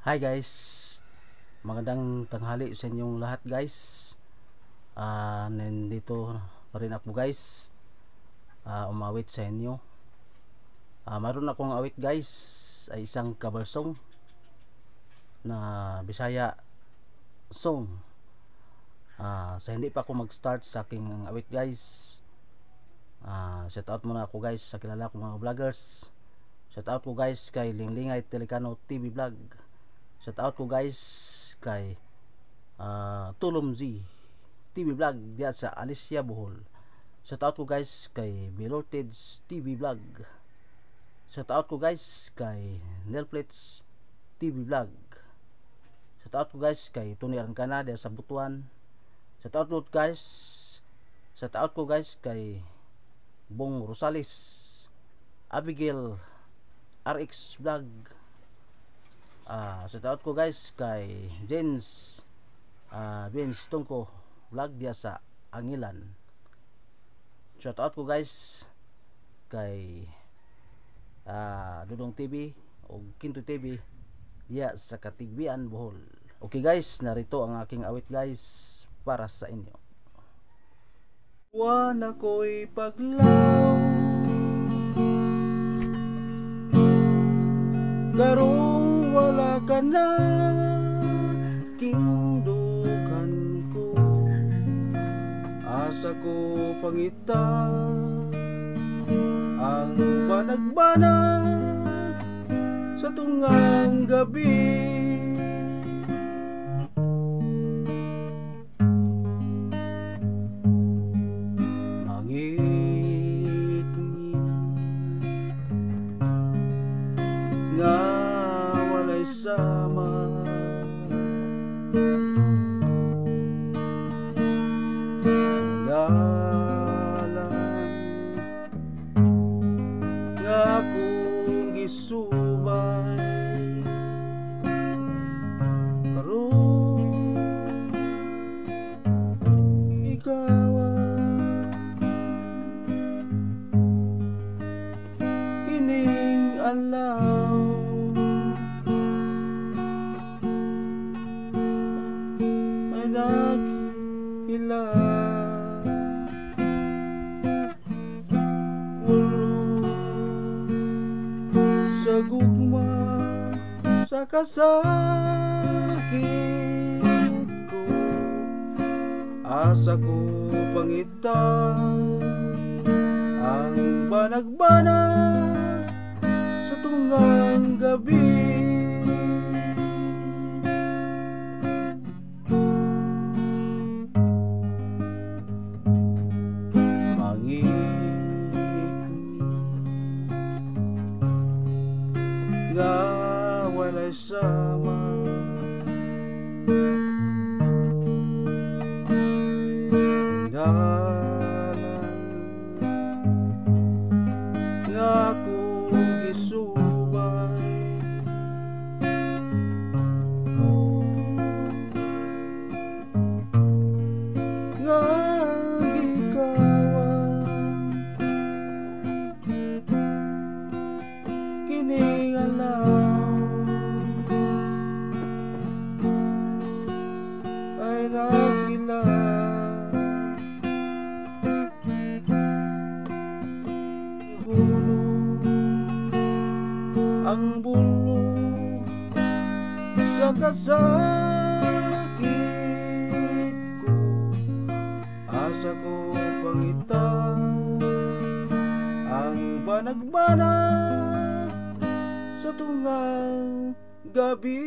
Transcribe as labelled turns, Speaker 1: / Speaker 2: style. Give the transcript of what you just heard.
Speaker 1: Hi guys, magandang tanghali sa inyong lahat guys. Nandito pa rin ako guys, umawit sa inyo. Mayroon akong awit guys, ay isang cover song na Bisaya song. Sa hindi pa ako mag-start sa aking awit guys, shout out muna ako guys sa kilala kong mga vloggers. Shout out ko guys kay Linglingay Telecano TV Vlog. Shout out ko guys kay Tulom Z TV Vlog diya sa Alicia Bohol. Shout out ko guys kay Belortids TV Vlog. Shout out ko guys kay Nelplets TV Vlog. Shout out ko guys kay Tony Arangkana diya sa Butuan. Shout out ko guys. Shout out ko guys kay Bong Rosales, Abigail RX Vlog. Shout out ko guys kay Jens Vince Tungko Vlog dia sa Angilan. Shout out ko guys kay Dudong TV o Kinto TV dia sa Katigbian Bohol. Okay guys, narito ang aking awit guys para sa inyo. Wana ko'y paglaw karong wala ka na, kindukan ko, asa ko pangita ang banag-banag sa tungang gabi. Nga walay sama, dalan nga akong gisubay karon ikaw kining alaw ay naghila ulo sa gugma sa kasakit ko, asa ko pangita ang banag-banag sa tungang gabi. Nga walay sama, dalan nga akong gisubay nga gikawan kining ay naghila hulog ang bulog sa kasakit ko, asa ko pangita ang banag-banag sa tungang gabi.